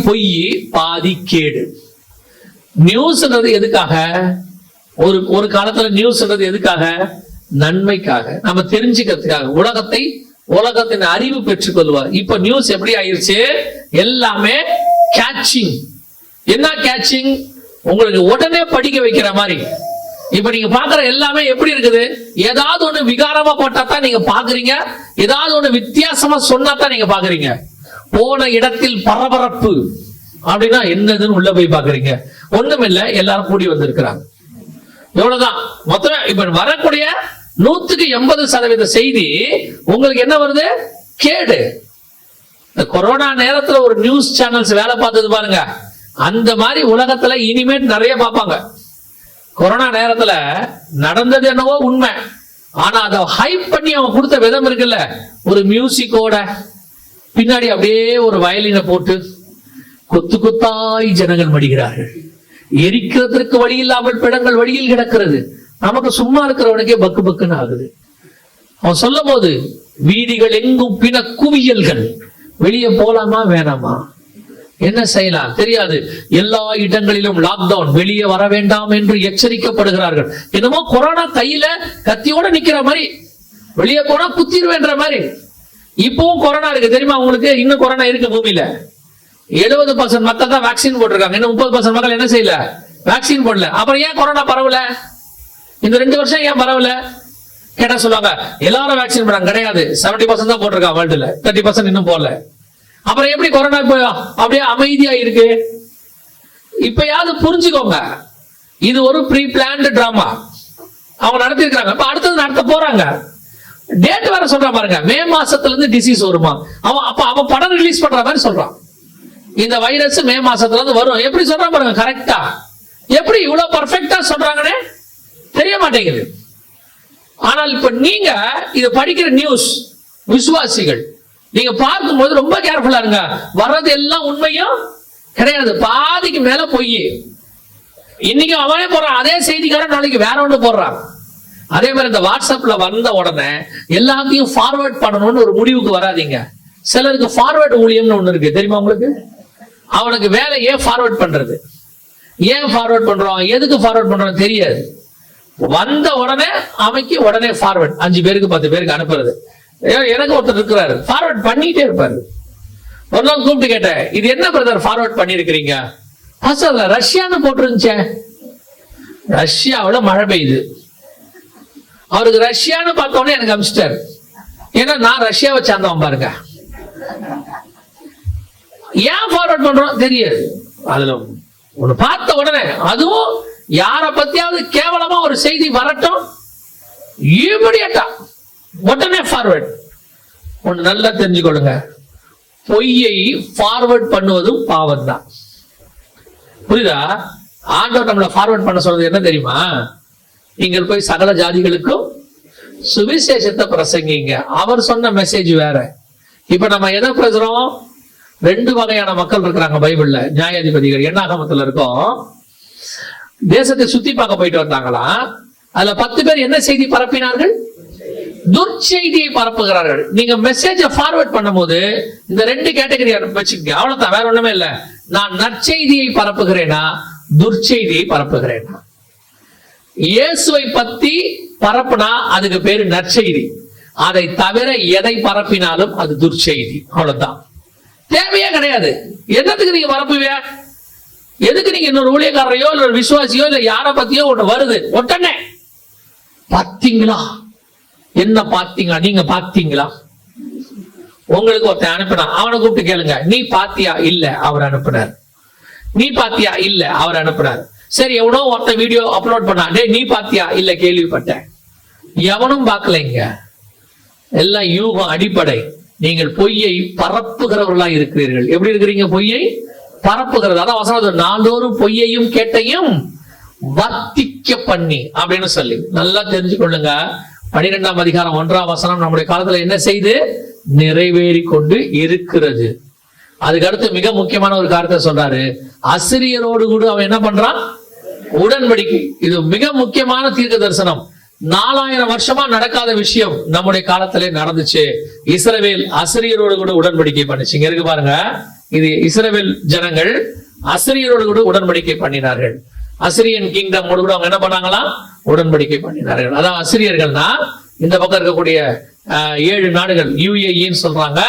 பொய், பாதி கேடு. நியூஸ்ன்றது எதுக்காக? ஒரு காலத்துல நியூஸ்ன்றது எதுக்காக? நன்மைக்காக, நம்ம தெரிஞ்சுக்கிறதுக்காக, உலகத்தின் அறிவு பெற்றுக் கொள்வார். இப்ப நியூஸ் எப்படி ஆயிருச்சு? எல்லாமே கேட்சிங். என்ன கேட்சிங்? உங்களுக்கு உடனே படிக்க வைக்கிற மாதிரி. இப்ப நீங்க பாக்குற எல்லாமே எப்படி இருக்குது? ஏதாவது ஒண்ணு விகாரமா போட்டா தான் நீங்க பாக்குறீங்க, ஏதாவது ஒண்ணு வித்தியாசமா சொன்னா தான் நீங்க பாக்குறீங்க. போன இடத்தில் பரபரப்பு அப்படின்னா என்னதுன்னு உள்ள போய் பாக்குறீங்க. ஒண்ணுமில்ல, எல்லாரும் கூடி வந்திருக்கிறாங்க, எவ்வளவுதான். மொத்தமே இப்ப வரக்கூடிய 180% செய்தி உங்களுக்கு என்ன வருது? கேடு. இந்த கொரோனா நேரத்துல ஒரு நியூஸ் சேனல்ஸ் வேலை பார்த்தது பாருங்க, அந்த மாதிரி உலகத்துல இனிமேட் நிறைய பார்ப்பாங்க. கொரோனா நேரத்துல நடந்தது என்னவோ உண்மை, ஆனா அதை ஹைப் பண்ணி அவன் கொடுத்த விதம் இருக்குல்ல, ஒரு மியூசிக்கோட பின்னாடி அப்படியே ஒரு வயலினை போட்டு கொத்து கொத்தாய் ஜனங்கள் மடிகிறார்கள், எரிக்கிறதுக்கு வழி இல்லாமல் பிணங்கள் வழியில் கிடக்கிறது. நமக்கு சும்மா இருக்கிறவனுக்கே பக்கு பக்குன்னு ஆகுது. அவன் சொல்லும் போது வீதிகள் எங்கும் பிண குவியல்கள், வெளியே போலாமா வேணாமா, என்ன செய்யலாம் தெரியாது, எல்லா இடங்களிலும் லாக்டவுன், வெளியே வர வேண்டாம் என்று எச்சரிக்கப்படுகிறார்கள். என்னமோ கொரோனா கையில கத்தியோட நிக்கிற மாதிரி, வெளியே போனா குத்திடுவேன்ற மாதிரி. இப்பவும் கொரோனா இருக்கு தெரியுமா உங்களுக்கு? இன்னும் கொரோனா இருக்கு பூமியில. 70% மக்கள் தான் வேக்சின் போட்டிருக்காங்க, இன்னும் 30% மக்கள் என்ன செய்யல? வேக்சின் போடல. அப்புறம் ஏன் கொரோனா பரவல? இந்த 2 வருஷம் ஏன் பரவல கேட்டா சொல்லுவாங்க, எல்லாரும் வேக்சின் போடுறாங்க. கிடையாது, 70% தான் போட்டிருக்காங்க வேர்ல்டுல, 30% இன்னும் போடல. அப்புறம் எப்படி கொரோனா இப்போ அப்படியே அமைதியா இருக்கு? இப்பயாவது புரிஞ்சுக்கோங்க, இது ஒரு ப்ரீ பிளான்டு டிராமா அவங்க நடத்தி இருக்காங்க. இப்ப அடுத்தது நடத்த போறாங்க. டேட் வேற சொல்றான் பாருங்க, மே மாசத்துல இருந்து டிசீஸ் வருமா. அவன் படம் ரிலீஸ் பண்ற மாதிரி சொல்றான், இந்த வைரஸ் மே மாசத்துல இருந்து வரும். எப்படி சொல்றான் பாருங்க, கரெக்டா. எப்படி இவ்வளவு பர்ஃபெக்டா சொல்றாங்கன்னு தெரிய மாட்டேங்குது. ஆனால் இப்ப நீங்க இதை படிக்கிற நியூஸ் விசுவாசிகள், நீங்க பார்க்கும்போது ரொம்ப கேர்ஃபுல்லா இருங்க. வர்றது எல்லாம் உண்மையும் கிடையாது, பாதிக்கு மேல பொய். இன்னைக்கு அவனே போறான் அதே செய்திக்காரன், நாளைக்கு வேற ஒண்ணு போடுறான். அதே மாதிரி இந்த வாட்ஸ்அப்ல வந்த உடனே எல்லாத்தையும் ஃபார்வர்ட் பண்ணணும்னு ஒரு முடிவுக்கு வராதீங்க. சிலருக்கு ஃபார்வர்ட் ஊழியம்னு ஒண்ணு இருக்கு தெரியுமா உங்களுக்கு? அவனுக்கு வேலை ஏன் ஃபார்வர்ட் பண்றது, ஏன் ஃபார்வர்ட் பண்றோம், எதுக்கு ஃபார்வர்ட் பண்றோம் தெரியாது. வந்த உடனே அமைக்கி உடனே ஃபார்வர்ட் 5 பேருக்கு 10 பேருக்கு அனுப்புறது. எனக்கு ஒருத்தர் இருக்கிறாரு, ஃபார்வர்ட் பண்ணிட்டே இருப்பாரு. ஒரு நாள் கூப்பிட்டு கேட்டேன், இது என்ன பிரதர் ஃபார்வர்ட் பண்ணிருக்கிறீங்க? ரஷ்யான்னு போட்டுருந்துச்சே. ரஷ்யாவில் மழை பெய்யுது. அவருக்கு ரஷ்யான்னு பார்த்தோன்னே எனக்கு அமிச்சிட்டாரு. ஏன்னா நான் ரஷ்யாவை சார்ந்தவன் பாருங்க. ஏன் ஃபார்வர்ட் பண்றோம் தெரியாது. அதுல ஒண்ணு பார்த்த உடனே, அதுவும் யார பத்தியாவது கேவலமா ஒரு செய்தி வரட்டும், இமிடியேட்டா உடனே ஃபார்வர்ட். ஒண்ணு நல்லா தெரிஞ்சுக்கொள்ளுங்க, பொய்யை ஃபார்வர்ட் பண்ணுவதும் பாவம் தான். புரியுதா? ஆண்டவர் நம்மளை ஃபார்வர்ட் பண்ண சொல்றது என்ன தெரியுமா? நீங்கள் போய் சகல ஜாதிகளுக்கும் சுவிசேஷத்தை பிரசங்கிங்க. அவர் சொன்ன மெசேஜ் வேற. இப்ப நம்ம எதை பேசுறோம்? 2 வகையான மக்கள் இருக்கிறாங்க பைபிள்ல. நியாயாதிபதிகள் என்னாகமத்துல இருக்கோம். தேசத்தை சுத்தி பார்க்க போயிட்டு வந்தாங்களா, அதுல 10 பேர் என்ன செய்தி பரப்பினார்கள்? துர்ச்செய்தியை பரப்புகிறார்கள். நீங்க மெசேஜ ஃபார்வர்ட் பண்ணும்போது இந்த 2 கேட்டகரி வச்சுக்கோங்க, அவ்வளவுதான், வேற ஒண்ணுமே இல்ல. நான் நற்செய்தியை பரப்புகிறேனா, துர்ச்செய்தியை பரப்புகிறேனா? இயேசுவை பத்தி பரப்புனா அதுக்கு பேரு நற்செய்தி. அதை தவிர எதை பரப்பினாலும் அது துர்ச்செய்தி. அவ்வளவுதான், தேவையே கிடையாது. என்னத்துக்கு நீங்க பரப்புவீங்க? எதுக்கு நீங்க இன்னொரு ஊழியக்காரரையோ இல்ல ஒரு விசுவாசியோ இல்ல யார பத்தியோ ஒண்ணு வருது, உடனே பாத்தீங்களா, என்ன பாத்தீங்களா, நீங்க பாத்தீங்களா? உங்களுக்கு ஒருத்தன் அனுப்பினான், அவனை கூப்பிட்டு கேளுங்க, நீ பாத்தியா? இல்ல, அவர் அனுப்பினார். நீ பாத்தியா? இல்ல, அவர் அனுப்பினார். சரி, எவனோ ஒருத்தன் வீடியோ அப்லோட் பண்ணா, டே நீ பாத்தியா? இல்ல, கேள்விப்பட்டேன். எவனும் பார்க்கலைங்க. எல்லாம் யூகம், அடிப்படை. நீங்கள் பொய்யை பரப்புகிறவர்களா இருக்கிறீர்கள். எப்படி இருக்கிறீங்க? பொய்யை பரப்புகிறது. அதான் வசனம், நாள்தோறும் பொய்யையும் கேட்டையும் வர்த்திக்க பண்ணி அப்படின்னு சொல்லி நல்லா தெரிஞ்சுக்கொள்ளுங்க. 12ஆம் அதிகாரம் 1ஆம் வசனம் நம்முடைய காலத்துல என்ன செய்து நிறைவேறி கொண்டு இருக்கிறது. அதுக்கு அடுத்து மிக முக்கியமான ஒரு காரியத்தை சொல்றாரு, அசிரியரோடு கூட அவன் என்ன பண்றான்? உடன்படிக்கை. இது மிக முக்கியமான தீர்க்க தரிசனம். 4000 வருஷமா நடக்காத விஷயம் நம்முடைய காலத்திலே நடந்துச்சு. இஸ்ரவேல் அசிரியரோடு கூட உடன்படிக்கை பண்ணுச்சு. இங்க இருக்கு பாருங்க, இது இஸ்ரவேல் ஜனங்கள் அசிரியரோடு கூட உடன்படிக்கை பண்ணினார்கள். அசிரியன் கிங்டம் கூட அவங்க என்ன பண்ணாங்களா, உடன்படிக்கை பண்ணினார்கள். அதான் அசிரியர்கள்னா இந்த பக்கம் இருக்கக்கூடிய 7 நாடுகள் UAE சொல்றாங்க,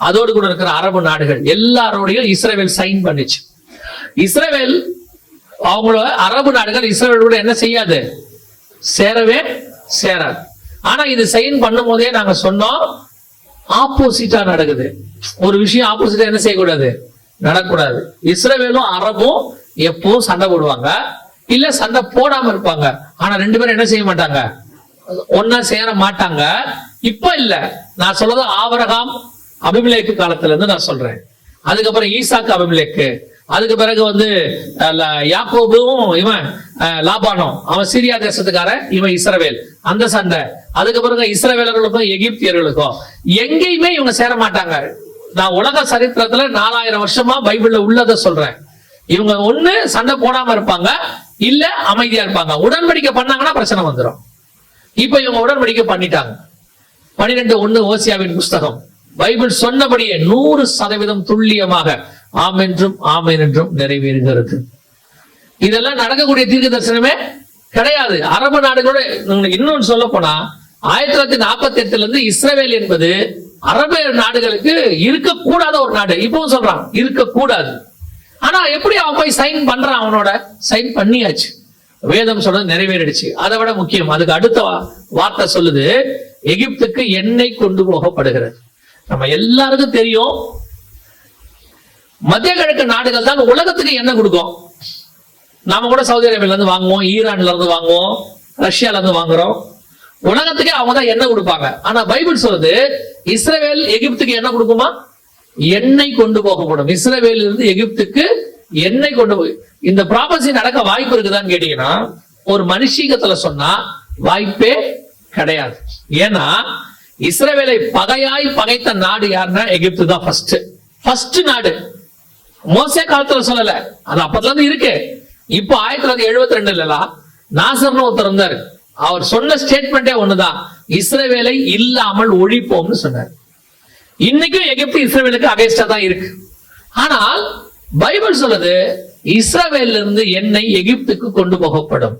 அதோடு கூட இருக்கிற அரபு நாடுகள் எல்லாரோடையும் இஸ்ரவேல் சைன் பண்ணிச்சு. இஸ்ரவேல் அவங்களோட அரபு நாடுகள் இஸ்ரவேல் கூட என்ன செய்யாது, சேரவே சேராது. ஆனா இது சைன் பண்ணும் போதே நாங்க சொன்னோம், ஆப்போசிட்டா நடக்குது. ஒரு விஷயம் ஆப்போசிட்டா என்ன செய்யக்கூடாது, நடக்கூடாது. இஸ்ரவேலும் அரபும் எப்பவும் சண்டை போடுவாங்க, இல்ல சண்டை போடாம இருப்பாங்க. ஆனா 2 பேரும் என்ன செய்ய மாட்டாங்க, ஒன்னா சேர மாட்டாங்க. இப்ப இல்ல, நான் சொல்றது ஆபிரகாம் அபிமெலேக்கு காலத்துல இருந்து நான் சொல்றேன். அதுக்கப்புறம் ஈசாக்கு அபிமெலேக்கு, அதுக்கு பிறகு யாக்கோபும் இவன் லாபானும், அவன் சிரியா தேசத்துக்காரன், இவன் இஸ்ரவேல், அந்த சண்டை. அதுக்கு பிறகு இஸ்ரவேலர்களுக்கும் எகிப்தியர்களுக்கும் எங்கேயுமே இவங்க சேர மாட்டாங்க. நான் உலக சரித்திரத்துல 4000 வருஷமா பைபிள்ல உள்ளதை சொல்றேன். இவங்க ஒண்ணு சண்டை போடாம இருப்பாங்க, இல்ல அமைதியா இருப்பாங்க. உடன்படிக்கை பண்ணாங்கன்னா பிரச்சனை வந்துடும். இப்ப இவங்க உடன்படிக்கை பண்ணிட்டாங்க. 12:1 ஓசியாவின் புஸ்தகம் பைபிள் சொன்னபடியே 100% துல்லியமாக ஆமென்றும் ஆமென் என்றும் நிறைவேறுகிறது. இதெல்லாம் நடக்கக்கூடிய தீர்க்க தரிசனமே கிடையாது. அரபு நாடுகளோட இன்னொன்னு சொல்ல போனா 1948 இருந்து இஸ்ரவேல் என்பது அரபு நாடுகளுக்கு இருக்கக்கூடாத ஒரு நாடு. இப்பவும் சொல்றான் இருக்கக்கூடாது. ஆனா எப்படி அவன் போய் சைன் பண்றான், அவனோட சைன் பண்ணியாச்சு. வேதம் சொல்றது நிறைவேறிடுச்சு. அதை விட முக்கியம், அதுக்கு அடுத்த வார்த்தை சொல்லுது, எகிப்துக்கு எண்ணெய் கொண்டு போகப்படுகிறது. நம்ம எல்லாருக்கும் தெரியும், மத்திய கிழக்கு நாடுகள் தான் உலகத்துக்கு எண்ணெய் கொடுக்கும். நாம கூட சவுதி அரேபியால இருந்து வாங்குவோம், ஈரான்ல இருந்து வாங்குவோம், ரஷ்யால இருந்து வாங்குறோம். உலகத்துக்கே அவங்க தான் எண்ணெய் கொடுப்பாங்க. ஆனா பைபிள் சொல்றது இஸ்ரவேல் எகிப்துக்கு என்ன கொடுக்குமா, எண்ணெய் கொண்டு போகப்படும். இஸ்ரவேல் இருந்து எகிப்துக்கு எண்ணெய் கொண்டு போய், இந்த ப்ராபசி நடக்க வாய்ப்பு இருக்குதான்னு கேட்டீங்கன்னா ஒரு மனுஷீகத்துல சொன்னா வாய்ப்பே கிடையாது. ஏன்னா இஸ்ரவேலை பகையாய் பகைத்த நாடு யாருன்னா எகிப்து தான் ஃபர்ஸ்ட் நாடு. மோசே காலத்துல சொல்லல, அது அப்பத்துல இருந்து இருக்கு. இப்போ 1972 நாசர்னு ஒருத்தர் இருந்தாரு. அவர் சொன்ன ஸ்டேட்மெண்டே ஒண்ணுதான், இஸ்ரவேலை இல்லாமல் ஒழிப்போம்னு சொன்னார். இன்னைக்கும் எகிப்து இஸ்ரவேலுக்கு அகைன்ஸ்டா தான் இருக்கு. ஆனால் பைபிள் சொல்லுது இஸ்ரவேல்ல இருந்து எண்ணெய் எகிப்துக்கு கொண்டு போகப்படும்.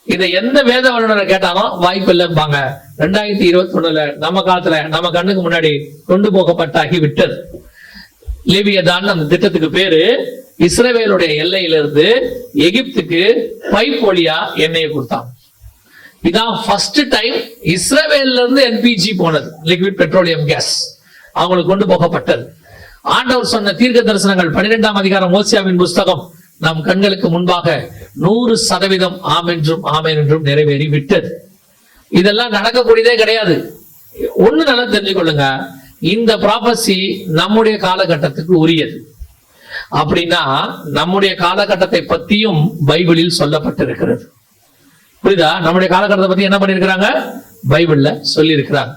இதை எந்த வேத வல்லுநரை கேட்டாலும் வாய்ப்பு இல்லைம்பாங்க. 2021 நம்ம காலத்துல நம்ம கண்ணுக்கு முன்னாடி கொண்டு போகப்பட்டாகி விட்டது. லிபியதான் அந்த திட்டத்துக்கு பேரு. இஸ்ரவேலுடைய எல்லையிலிருந்து எகிப்துக்கு பைப் வழியா எண்ணெயை கொடுத்தாங்க. இதான் ஃபர்ஸ்ட் டைம் இஸ்ரவேல்ல இருந்து LPG போனது, லிக்விட் பெட்ரோலியம் கேஸ், அவங்களுக்கு கொண்டு போகப்பட்டது. ஆண்டவர் சொன்ன தீர்க்க தரிசனங்கள் 12ஆம் அதிகாரம் ஓசியாவின் புஸ்தகம் நம் கண்களுக்கு முன்பாக 100% ஆமென்றும் ஆமென் என்றும் நிறைவேறி விட்டது. இதெல்லாம் நடக்கக்கூடியதே கிடையாது. ஒண்ணு நல்லா தெரிஞ்சுக்கொள்ளுங்க, இந்த ப்ராபசி நம்முடைய காலகட்டத்துக்கு உரியது. அப்படின்னா நம்முடைய காலகட்டத்தை பத்தியும் பைபிளில் சொல்லப்பட்டிருக்கிறது. புரியுதா? நம்முடைய காலகட்டத்தை பத்தி என்ன பண்ணிருக்கிறாங்க, பைபிள்ல சொல்லி இருக்கிறாங்க.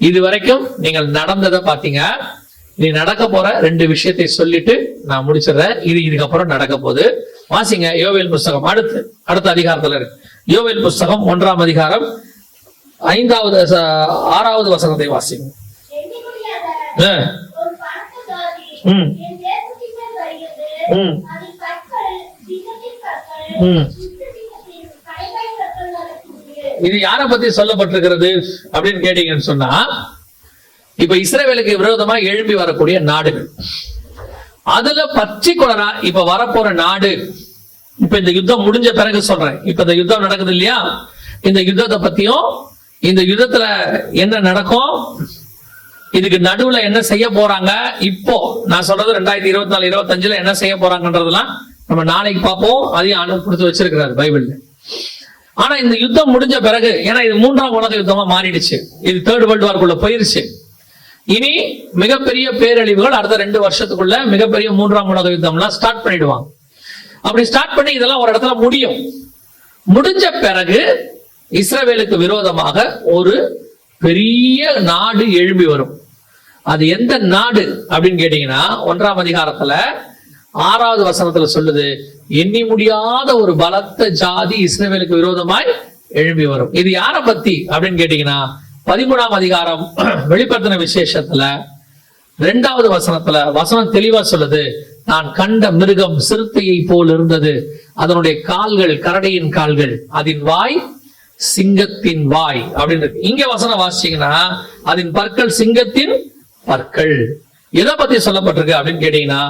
இது வரைக்கும் நீங்கள் நடந்ததை பாத்தீங்க. நீ நடக்க போற 2 விஷயத்தை சொல்லிட்டு நான் முடிச்சிடுறேன். இதுக்கப்புறம் நடக்க போகுது. வாசிங்க யோவேல் புஸ்தகம், அடுத்த அதிகாரத்துல இருக்கு. யோவேல் புஸ்தகம் 1ஆம் அதிகாரம் 6வது வசனத்தை வாசிங்க. இது யாரை பத்தி சொல்லப்பட்டிருக்கிறது அப்படின்னு கேட்டீங்கன்னு சொன்னா, இப்ப இஸ்ரவேலுக்கு விரோதமா எழும்பி வரக்கூடிய நாடுகள், அதுல பர்டிகுலரா இப்ப வரப்போற நாடு, இப்ப இந்த யுத்தம் முடிஞ்ச பிறகு சொல்றேன். இப்ப இந்த யுத்தம் நடக்குது இல்லையா, இந்த யுத்தத்தை பத்தியும், இந்த யுத்தத்துல என்ன நடக்கும், இதுக்கு நடுவுல என்ன செய்ய போறாங்க, இப்போ நான் சொல்றது 2024-25 என்ன செய்ய போறாங்கன்றதெல்லாம் நம்ம நாளைக்கு பார்ப்போம். அதையும் ஆண்டு கொடுத்து வச்சிருக்கிறாரு பைபிள்ல. ஆனா இந்த யுத்தம் முடிஞ்ச பிறகு, ஏன்னா இது 3ஆம் உலக யுத்தமா மாறிடுச்சு, இது 3rd வேர்ல்ட் வார்க்குள்ள போயிருச்சு. இனி மிகப்பெரிய பேரழிவுகள் அடுத்த 2 வருஷத்துக்குள்ள மிகப்பெரிய 3ஆம் உலக யுத்தம்லாம் ஸ்டார்ட் பண்ணிடுவாங்க. அப்படி ஸ்டார்ட் பண்ணி இதெல்லாம் ஒரு இடத்துல முடிஞ்ச பிறகு இஸ்ரவேலுக்கு விரோதமாக ஒரு பெரிய நாடு எழும்பி வரும். அது எந்த நாடு அப்படின்னு கேட்டீங்கன்னா 1ஆம் அதிகாரத்துல 6வது வசனத்துல சொல்லுது, எண்ணி முடியாத ஒரு பலத்த ஜாதி இஸ்ரவேலுக்கு விரோதமாய் எழும்பி வரும். இது யாரை பத்தி அப்படின்னு கேட்டீங்கன்னா 13ஆம் அதிகாரம் வெளிப்படுத்தின விசேஷத்துல 2வது வசனத்துல வசனம் தெளிவா சொல்லுது, நான் கண்ட மிருகம் சிறுத்தையை போல் இருந்தது, அதனுடைய கால்கள் கரடியின் கால்கள், அதன் வாய் சிங்கத்தின் வாய் அப்படின்னு. இங்க வசனம் வாசிச்சீங்கன்னா அதன் பற்கள் சிங்கத்தின் பற்கள். எதை பத்தி சொல்லப்பட்டிருக்கு அப்படின்னு கேட்டீங்கன்னா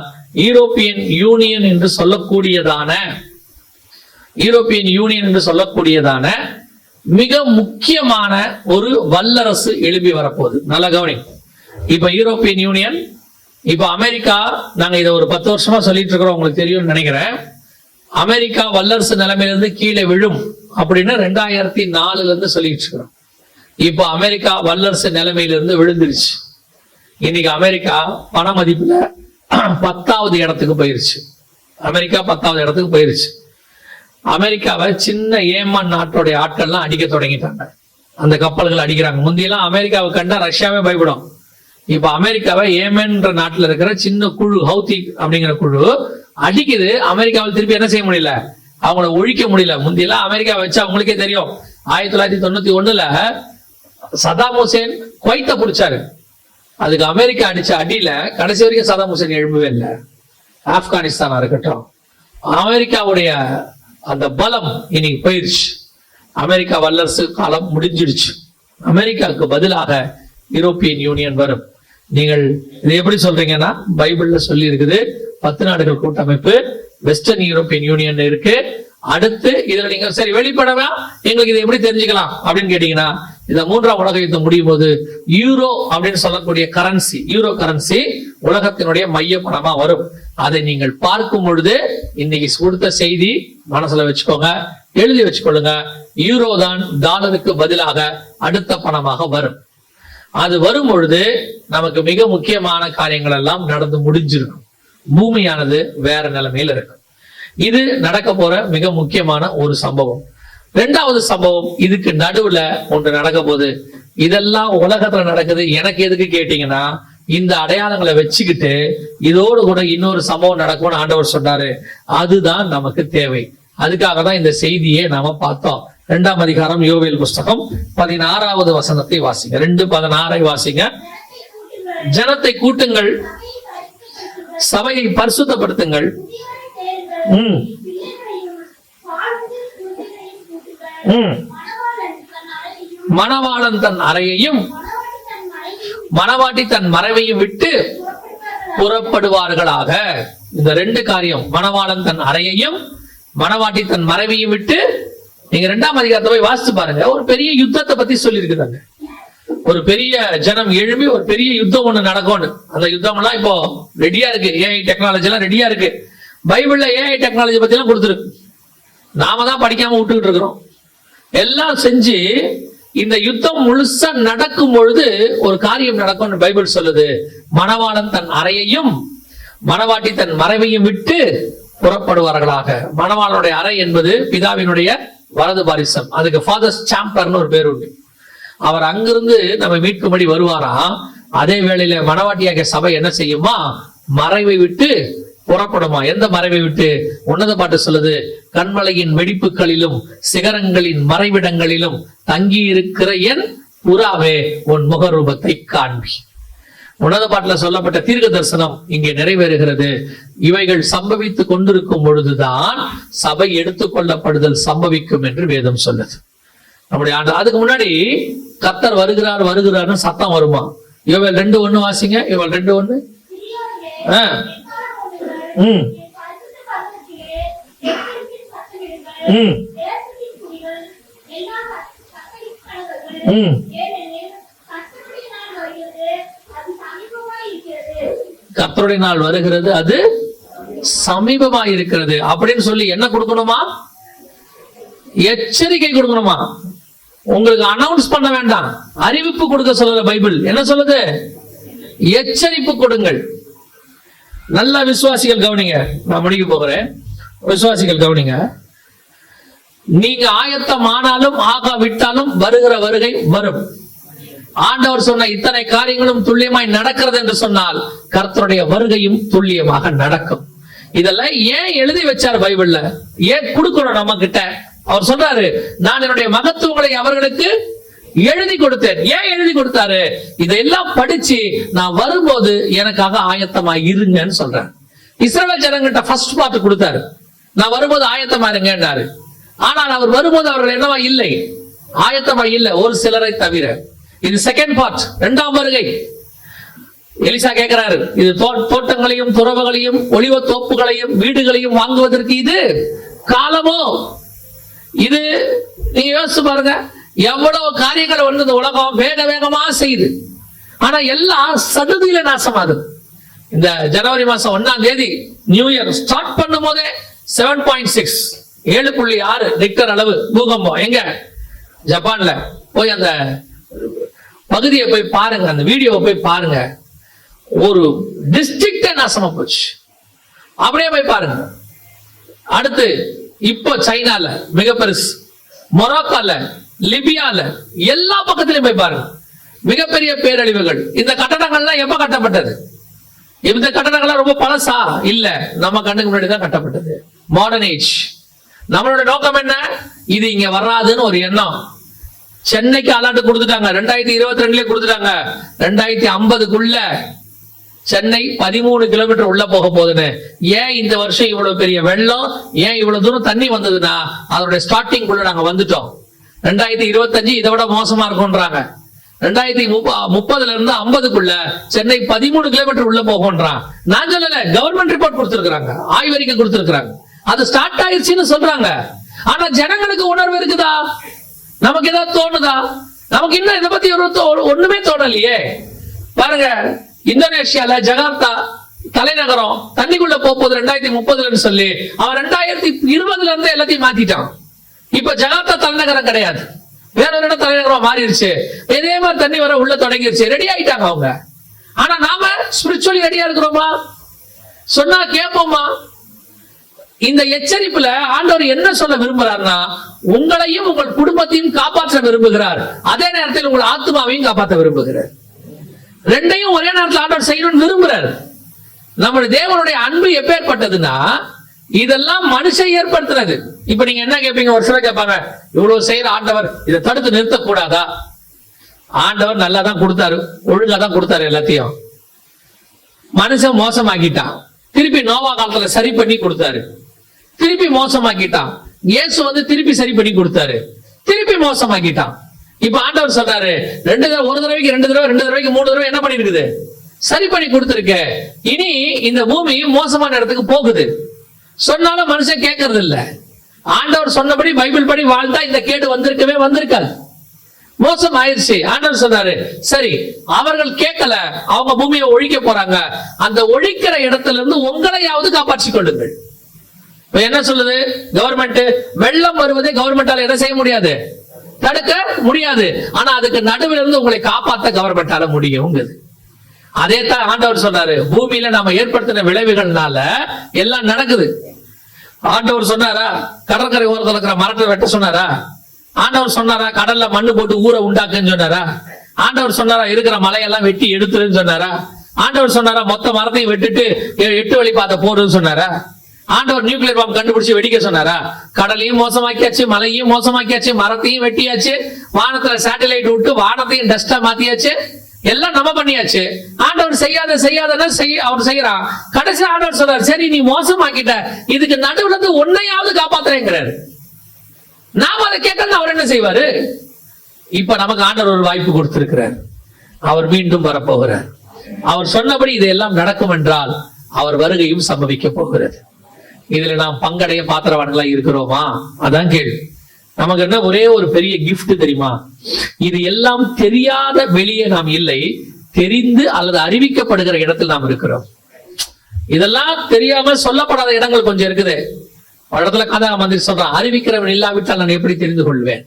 யூரோப்பியன் யூனியன் என்று சொல்லக்கூடியதான மிக முக்கியமான ஒரு வல்லரசு எழுப்பி வரப்போகுது. நல்லா கவனி. இப்ப யூரோப்பியன் யூனியன், இப்ப அமெரிக்கா, நாங்க இதை ஒரு 10 வருஷமா சொல்லிட்டு இருக்கிறோம், உங்களுக்கு தெரியும்னு நினைக்கிறேன். அமெரிக்கா வல்லரசு நிலைமையிலிருந்து கீழே விழும் அப்படின்னு 2004 இருந்து சொல்லிட்டு இருக்கிறோம். இப்ப அமெரிக்கா வல்லரசு நிலைமையிலிருந்து விழுந்துருச்சு. இன்னைக்கு அமெரிக்கா பண மதிப்புல 10வது இடத்துக்கு போயிருச்சு. அமெரிக்கா 10வது இடத்துக்கு போயிருச்சு. அமெரிக்காவை சின்ன ஏமன் நாட்டுடைய ஆட்கள்லாம் அடிக்க தொடங்கிட்டாங்க. அந்த கப்பல்கள் அடிக்கிறாங்க. முந்தியெல்லாம் அமெரிக்காவை கண்டா ரஷ்யாவே பயப்படும். இப்ப அமெரிக்காவை ஏமன்ற நாட்டுல இருக்கிற சின்ன குழு, ஹவுதி அப்படிங்கிற குழு அடிக்குது. அமெரிக்காவில் திருப்பி என்ன செய்ய முடியல, அவங்கள ஒழிக்க முடியல. முந்தியெல்லாம் அமெரிக்கா வச்சு அவங்களுக்கே தெரியும். 1991 சதாம் ஹுசேன் குவைத்தை பிடிச்சாரு. அதுக்கு அமெரிக்கா அடிச்ச அடியில கடைசி வரைக்கும் சதாம் ஹுசேன் எழும்பவே இல்லை. ஆப்கானிஸ்தானா இருக்கட்டும், அமெரிக்காவுடைய அந்த பலம் இன்னைக்கு போயிருச்சு. அமெரிக்கா வல்லரசு காலம் முடிஞ்சிடுச்சு. அமெரிக்காவுக்கு பதிலாக யூரோப்பியன் யூனியன் வரும். நீங்கள் இது எப்படி சொல்றீங்கன்னா பைபிள்ல சொல்லி இருக்குது, 10 நாடுகள் கூட்டமைப்பு வெஸ்டர்ன் யூரோப்பியன் யூனியன் இருக்கு. அடுத்து இதுல நீங்க சரி வெளிப்படவா எங்களுக்கு இதை எப்படி தெரிஞ்சுக்கலாம் அப்படின்னு கேட்டீங்கன்னா, இந்த 3ஆம் உலக யுத்தம் முடியும் போது யூரோ அப்படின்னு சொல்லக்கூடிய கரன்சி, யூரோ கரன்சி உலகத்தினுடைய மைய பணமா வரும். அதை நீங்கள் பார்க்கும் பொழுது இன்னைக்கு கொடுத்த செய்தி மனசுல வச்சுக்கோங்க, எழுதி வச்சுக்கொள்ளுங்க. யூரோ தான் டாலருக்கு பதிலாக அடுத்த பணமாக வரும். அது வரும் பொழுது நமக்கு மிக முக்கியமான காரியங்கள் எல்லாம் நடந்து முடிஞ்சிருக்கும். பூமியானது வேற நிலைமையில இருக்கும். இது நடக்க போற மிக முக்கியமான ஒரு சம்பவம். 2வது சம்பவம், இதுக்கு நடுவுல ஒன்று நடக்க போகுது. இதெல்லாம் உலகத்துல நடக்குது. எனக்கு எதுக்கு கேட்டீங்கன்னா, இந்த அடையாளங்களை வச்சுக்கிட்டு இதோடு கூட இன்னொரு சம்பவம் நடக்கும்னு ஆண்டவர் சொன்னாரு. அதுதான் நமக்கு தேவை. அதுக்காக தான் இந்த செய்தியை நாம பார்த்தோம். 2ஆம் அதிகாரம் யோவேல் புஸ்தகம் 16வது வசனத்தை வாசிங்க. 2:16 வாசிங்க. ஜனத்தை கூட்டுங்கள், சபையை பரிசுத்தப்படுத்துங்கள், மணவாளன் தன் அறையையும் மணவாட்டி தன் மறைவையும் விட்டு புறப்படுவார்களாக. இந்த 2 காரியம், மணவாளன் தன் அறையையும் மணவாட்டி தன் மறைவையும் விட்டு. நீங்க 2ஆம் அதிகாரத்தை போய் வாசித்து பாருங்க. ஒரு பெரிய யுத்தத்தை பத்தி சொல்லி இருக்குதாங்க. ஒரு பெரிய ஜனம் எழுப்பி ஒரு பெரிய யுத்தம் ஒண்ணு நடக்கும்னு. அந்த யுத்தம் எல்லாம் இப்போ ரெடியா இருக்கு. ஏஐ டெக்னாலஜி எல்லாம் ரெடியா இருக்கு. பைபிள்ல ஏஐ டெக்னாலஜி பத்தி எல்லாம் கொடுத்துருக்கு. நாம தான் படிக்காம விட்டுக்கிட்டு இருக்கிறோம். எல்லாம் செஞ்சு இந்த யுத்தம் முழுசா நடக்கும் பொழுது ஒரு காரியம் நடக்கும் பைபிள் சொல்லுது. மணவாளன் தன் அறையையும் மணவாட்டி தன் மறைவையும் விட்டு புறப்படுவார்களாக. மணவாளனுடைய அறை என்பது பிதாவினுடைய வலது பாரிசம். அதுக்கு ஃபாதர்ஸ் சாம்பர்னு ஒரு பேர் உண்டு. அவர் அங்கிருந்து நம்ம மீட்கும்படி வருவாராம். அதே வேளையில மணவாட்டியாக சபை என்ன செய்யுமா, மறைவை விட்டு புறப்படுமா. எந்த மறைவை விட்டு? உன்னத பாட்டு சொல்லுது, கண்மலையின் வெடிப்புகளிலும் சிகரங்களின் மறைவிடங்களிலும் தங்கி இருக்கிற என் புறாவே உன் முகரூபத்தை காண்பி. உன்னத பாட்டுல சொல்லப்பட்ட தீர்க்க தரிசனம் இங்கே நிறைவேறுகிறது. இவைகள் சம்பவித்துக் கொண்டிருக்கும் பொழுதுதான் சபை எடுத்துக்கொள்ளப்படுதல் சம்பவிக்கும் என்று வேதம் சொல்லுது. நம்முடைய அதுக்கு முன்னாடி கர்த்தர் வருகிறார் வருகிறார்னு சத்தம் வருமா. யோவேல் 2:1 வாசிங்க. யோவேல் 2:1. கர்த்தருடைய நாள் வருகிறது, அது சமீபமா இருக்கிறது அப்படின்னு சொல்லி என்ன கொடுக்கணுமா, எச்சரிக்கை கொடுக்கணுமா. உங்களுக்கு அனௌன்ஸ் பண்ண வேண்டாம், அறிவிப்பு கொடுக்க சொல்லல பைபிள். என்ன சொல்லுது? எச்சரிப்பு கொடுங்கள். நல்ல விசுவாசிகள் கவனிங்க, நான் முடிக்க போகிறேன். விசுவாசிகள் கவனிங்க. நீங்க ஆயத்தம் ஆனாலும் ஆகாவிட்டாலும் வருகிற வருகை வரும். ஆண்டவர் சொன்ன இத்தனை காரியங்களும் துல்லியமாய் நடக்கிறது என்று சொன்னால் கர்த்தருடைய வருகையும் துல்லியமாக நடக்கும். இதெல்லாம் ஏன் எழுதி வச்சார் பைபிள்ல? ஏன் கொடுக்கணும் நம்ம கிட்ட? அவர் சொல்றாரு, நான் என்னுடைய மகத்துவங்களை அவர்களுக்கு எழுதி கொடுத்தேன். ஏன் எழுதி கொடுத்தாரு? இதெல்லாம் படிச்சு நான் வரும்போது எனக்காக ஆயத்தமா இருங்கன்னு சொல்றேன். இஸ்ரவேல் ஜனங்கிட்ட ஃபர்ஸ்ட் பார்ட் கொடுத்தாரு, நான் வரும்போது ஆயத்தமா இருங்கன்னாரு. ஆனால் அவர் வரும்போது அவர்கள் என்னவா இல்லை, ஆயத்தமா இல்லை, ஒரு சிலரை தவிர. இது செகண்ட் பார்ட், இரண்டாம் வருகை. எலிசா கேட்கிறாரு, இது தோட்டங்களையும் துறவுகளையும் ஒளிவ தோப்புகளையும் வீடுகளையும் வாங்குவதற்கு இது காலமோ? இது நீங்க யோசிச்சு பாருங்க, எவ்வளவு காரியங்கள் வந்து இந்த உலகம் வேக வேகமா செய்யுது. ஆனா எல்லாம் சடுதியில நாசமாகுது. இந்த ஜனவரி மாசம் 1ஆம் தேதி நியூ இயர் ஸ்டார்ட் பண்ணும் போதே 7.6 7.6 ரிக்டர் அளவு பூகம்பம். எங்க? ஜப்பான்ல. போய் அந்த பகுதியை போய் பாருங்க, அந்த வீடியோவை போய் பாருங்க. ஒரு டிஸ்ட்ரிக்டே நாசமா போச்சு. அப்படியே போய் பாருங்க. அடுத்து இப்போ சைனால மிக பெருசு, மொராக்கோல, லிபியால, எல்லா பக்கத்திலையும் போய் பாருங்க, மிகப்பெரிய பேரழிவுகள். இந்த கட்டடங்கள்லாம் எப்ப கட்டப்பட்டது? இந்த கட்டடங்கள்லாம் ரொம்ப பழசா இல்ல, நம்ம கண்ணுக்கு முன்னாடி தான் கட்டப்பட்டது. Modern age. நம்மளோட நோக்கம் என்ன? இது இங்க வராதுன்னு ஒரு எண்ணம். சென்னைக்கு அலர்ட் கொடுத்துட்டாங்க, 2022 கொடுத்துட்டாங்க. 2050க்குள்ள சென்னை 13 கிலோமீட்டர் உள்ள போக போகுதுன்னு. ஏன் இந்த வருஷம் இவ்வளவு பெரிய வெள்ளம், ஏன் இவ்வளவு தூரம் தண்ணி வந்ததுன்னா அதோட ஸ்டார்டிங் குள்ள நாங்க வந்துட்டோம். 2025 இதை விட மோசமா இருக்கும்ன்றாங்க. 2030 இருந்து 50க்குள்ள சென்னை 13 கிலோமீட்டர் உள்ள போகும்ன்றான். நான் சொல்லல, கவர்மெண்ட் ரிப்போர்ட் கொடுத்திருக்காங்க, ஆய்வறிக்கை கொடுத்திருக்காங்க. அது ஸ்டார்ட் ஆயிடுச்சுன்னு சொல்றாங்க. ஆனா ஜனங்களுக்கு உணர்வு இருக்குதா? நமக்கு ஏதாவது தோணுதா? நமக்கு இன்னும் இதை பத்தி ஒண்ணுமே தோணலையே. பாருங்க, இந்தோனேஷியால ஜகார்த்தா தலைநகரம் தண்ணிக்குள்ள போகுது 2030 சொல்லி அவன் 2020 இருந்து எல்லாத்தையும் மாத்திட்டான். இப்ப ஜகார்த்தா தலைநகரம் கிடையாது, வேற ஒரு இடம் தலைநகரம் மாறிடுச்சு. இதே மாதிரி தண்ணி வர உள்ள தொடங்கிருச்சு. ரெடி ஆயிட்டாங்க அவங்க. ஆனா நாம ஸ்பிரிச்சுவலி ரெடியா இருக்கிறோமா? சொன்னா கேட்போமா? இந்த எச்சரிப்புல ஆண்டவர் என்ன சொல்ல விரும்புறாருன்னா, உங்களையும் உங்கள் குடும்பத்தையும் காப்பாற்ற விரும்புகிறார், அதே நேரத்தில் உங்கள் ஆத்மாவையும் காப்பாற்ற விரும்புகிறார். ரெண்டையும் ஒரே நேரத்தில் ஆண்டவர் செய்யணும்னு விரும்புறாரு. நம்முடைய தேவனுடைய அன்பு எப்பேற்பட்டதுன்னா, இதெல்லாம் மனுஷன் ஏற்படுத்துறது. இப்ப நீங்க என்ன கேட்பீங்க? ஒரு சிலர் கேட்பாங்க, இவ்வளவு செய்யற ஆண்டவர் இதை தடுத்து நிறுத்த கூடாதா? ஆண்டவர் நல்லா தான் கொடுத்தாரு, ஒழுங்கா தான் கொடுத்தாரு. எல்லாத்தையும் மனுஷன் மோசமாக்கிட்டான். திருப்பி நோவா காலத்துல சரி பண்ணி கொடுத்தாரு, திருப்பி மோசமாக்கிட்டான். இயேசு வந்து திருப்பி சரி பண்ணி கொடுத்தாரு, திருப்பி மோசமாக்கிட்டான். இப்ப ஆண்டவர் சொல்றாரு, ஒரு தடவைக்கு 2 தடவை, 2 தடவைக்கு 3 தடவை என்ன பண்ணிருக்குது? சரி பண்ணி கொடுத்திருக்க. இனி இந்த பூமி மோசமான இடத்துக்கு போகுது. சொன்னாலும் மனுஷன் கேட்கறது இல்ல. ஆண்டவர் சொன்னபடி பைபிள் படி வாழ்ந்தா இந்த கேடு வந்திருக்கவே வந்திருக்காது. மோசம் ஆயிடுச்சு. ஆண்டவர் சொன்னாரு, சரி அவர்கள் கேட்கல, அவங்க பூமியை ஒழிக்க போறாங்க, அந்த ஒழிக்கிற இடத்துல இருந்து உங்களையாவது காப்பாற்றிக் கொள்ளுங்கள். இப்ப என்ன சொல்லுது கவர்மெண்ட்? வெள்ளம் வருவதை கவர்மெண்டால என்ன செய்ய முடியாது, தடுக்க முடியாது. ஆனா அதுக்கு நடுவில் இருந்து உங்களை காப்பாற்ற கவர்மெண்டால முடியும். அதே தான் ஆண்டவர் சொன்னாரு, பூமியில நாம ஏற்படுத்தின விளைவுகள்னால எல்லாம் நடக்குது. ஆண்டவர் சொன்னாரா கடற்கரை ஓரத்தில் இருக்கிற மரத்தை வெட்ட சொன்னாரா? ஆண்டவர் சொன்னாரா கடல்ல மண்ணு போட்டு ஊரை உண்டாக்குன்னு சொன்னாரா? ஆண்டவர் சொன்னாரா இருக்கிற மலையெல்லாம் வெட்டி எடுத்துருன்னு சொன்னாரா? ஆண்டவர் சொன்னாரா மொத்த மரத்தையும் வெட்டிட்டு 8 வழி பாதை போடுன்னு சொன்னாரா? ஆண்டவர் நியூக்ளியர் பாம்பு கண்டுபிடிச்சு வெடிக்க சொன்னாரா? கடலையும் மோசமாக்கியாச்சு, மலையும் மோசமாக்கியாச்சு, மரத்தையும் வெட்டியாச்சு, வானத்துல சேட்டலைட் விட்டு வானத்தையும் டஸ்டா மாத்தியாச்சு, எல்லாம் நம்ம பண்ணியாச்சு. ஆண்டவர் செய்யாதன்னா அவர் செய்யறான். கடைசி ஆண்டவர் சொல்றாரு, சரி நீ மோசமாக்கிட்ட, இதுக்கு நடுவுல இருந்து உன்னையாவது காப்பாத்துறேங்கிறாரு. நாம அதை கேட்கணும். அவர் என்ன செய்வாரு? இப்ப நமக்கு ஆண்டவர் ஒரு வாய்ப்பு கொடுத்திருக்கிறார். அவர் மீண்டும் வரப்போகிறார். அவர் சொன்னபடி இதெல்லாம் நடக்கும் என்றால் அவர் வருகையும் சம்பவிக்க போகிறது. இதுல நாம் பங்கடைய பாத்திரவான்களா இருக்கிறோமா? அதான் கேள்வி. நமக்கு என்ன ஒரே ஒரு பெரிய கிஃப்ட் தெரியுமா? இது எல்லாம் தெரியாத வெளியே நாம் இல்லை, தெரிந்து அல்லது அறிவிக்கப்படுகிற இடத்தில் நாம் இருக்கிறோம். இதெல்லாம் தெரியாம சொல்லப்படாத இடங்கள் கொஞ்சம் இருக்குது. ஒரு இடத்துல கதா மந்திரி சொல்றான், அறிவிக்கிறவன் இல்லாவிட்டால் நான் எப்படி தெரிந்து கொள்வேன்?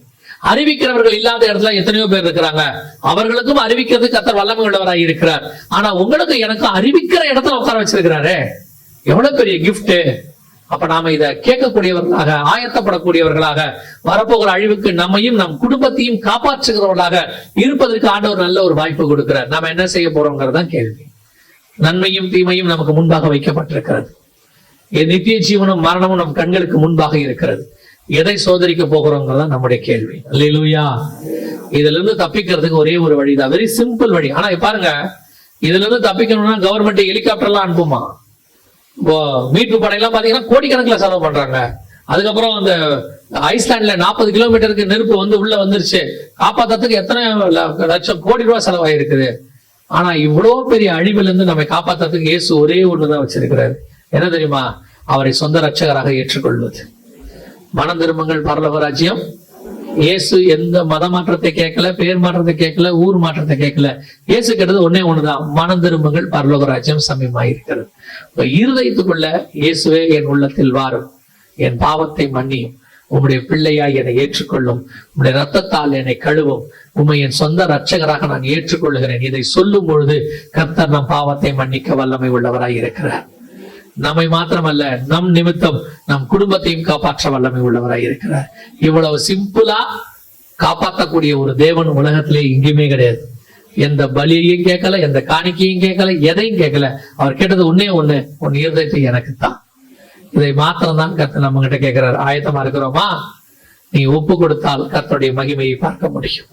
அறிவிக்கிறவர்கள் இல்லாத இடத்துல எத்தனையோ பேர் இருக்கிறாங்க. அவர்களுக்கும் அறிவிக்கிறதுக்கு கர்த்தர் வல்லமை உள்ளவராக இருக்கிறார். ஆனா உங்களுக்கு எனக்கும் அறிவிக்கிற இடத்துல உட்கார வச்சிருக்கிறாரு. எவ்வளவு பெரிய கிஃப்ட்! அப்ப நாம இதை கேட்கக்கூடியவர்களாக, ஆயத்தப்படக்கூடியவர்களாக, வரப்போகிற அழிவுக்கு நம்மையும் நம் குடும்பத்தையும் காப்பாற்றுகிறவர்களாக இருப்பதற்கு ஆண்டவர் நல்ல ஒரு வாய்ப்பு கொடுக்கிறார். நாம என்ன செய்ய போறோம்ங்கிறதான் கேள்வி. நன்மையும் தீமையும் நமக்கு முன்பாக வைக்கப்பட்டிருக்கிறது. நித்திய ஜீவனும் மரணமும் நம் கண்களுக்கு முன்பாக இருக்கிறது. எதை சோதரிக்க போகிறோங்கிறதா நம்முடைய கேள்வி. அல்லேலூயா. இதுல இருந்து தப்பிக்கிறதுக்கு ஒரே ஒரு வழிதான், வெரி சிம்பிள் வழி. ஆனா பாருங்க, இதுல இருந்து தப்பிக்கணும்னா கவர்மெண்ட் ஹெலிகாப்டர் எல்லாம் அனுப்புமா? இப்போ மீட்பு படையெல்லாம் பாத்தீங்கன்னா கோடிக்கணக்கில் செலவு பண்றாங்க. அதுக்கப்புறம் அந்த ஐஸ்லாண்ட்ல 40 கிலோமீட்டருக்கு நெருப்பு உள்ள வந்துருச்சு, காப்பாத்துறதுக்கு எத்தனை லட்சம் கோடி ரூபாய் செலவாயிருக்குது. ஆனா இவ்வளவு பெரிய அழிவுல இருந்து நம்மை காப்பாத்துறதுக்கு இயேசு ஒரே ஒண்ணுதான் வச்சிருக்கிறாரு. என்ன தெரியுமா? அவரை சொந்த ரட்சகராக ஏற்றுக்கொள்வது. மனம் திரும்புங்கள் பரலோக ராஜ்யம். இயேசு எந்த மத மாற்றத்தை கேட்கல, பேர் மாற்றத்தை கேட்கல, ஊர் மாற்றத்தை கேட்கல. இயேசு கேட்டது ஒன்னே ஒண்ணுதான், மனம் திரும்புங்கள் பரலோக ராஜ்யம் சமீபமாயிருக்கிறது. இருதயத்துக்குள்ள இயேசுவே என் உள்ளத்தில் வாரும், என் பாவத்தை மன்னியும், உம்முடைய பிள்ளையாய் என்னை ஏற்றுக்கொள்ளும், உம்முடைய ரத்தத்தால் என்னை கழுவும், உம்மை என் சொந்த ரட்சகராக நான் ஏற்றுக்கொள்ளுகிறேன். இதை சொல்லும் பொழுது கர்த்தர் நம் பாவத்தை மன்னிக்க வல்லமை உள்ளவராய் இருக்கிறார். நம்மை மாத்திரமல்ல, நம் நிமித்தம் நம் குடும்பத்தையும் காப்பாற்ற வல்லமை உள்ளவராய் இருக்கிறார். இவ்வளவு சிம்பிளா காப்பாற்றக்கூடிய ஒரு தேவன் உலகத்திலே எங்கேயுமே கிடையாது. எந்த பலியையும் கேட்கல, எந்த காணிக்கையும் கேட்கல, எதையும் கேட்கல. அவர் கேட்டது ஒன்னே ஒண்ணு, உன் இருதயத்தை எனக்கு தான். இதை மாத்திரம் தான் கர்த்தர் நம்ம கிட்ட கேட்கிறார். ஆயத்தமா இருக்கிறோமா? நீ ஒப்பு கொடுத்தால் கர்த்தருடைய மகிமையை பார்க்க முடியும்.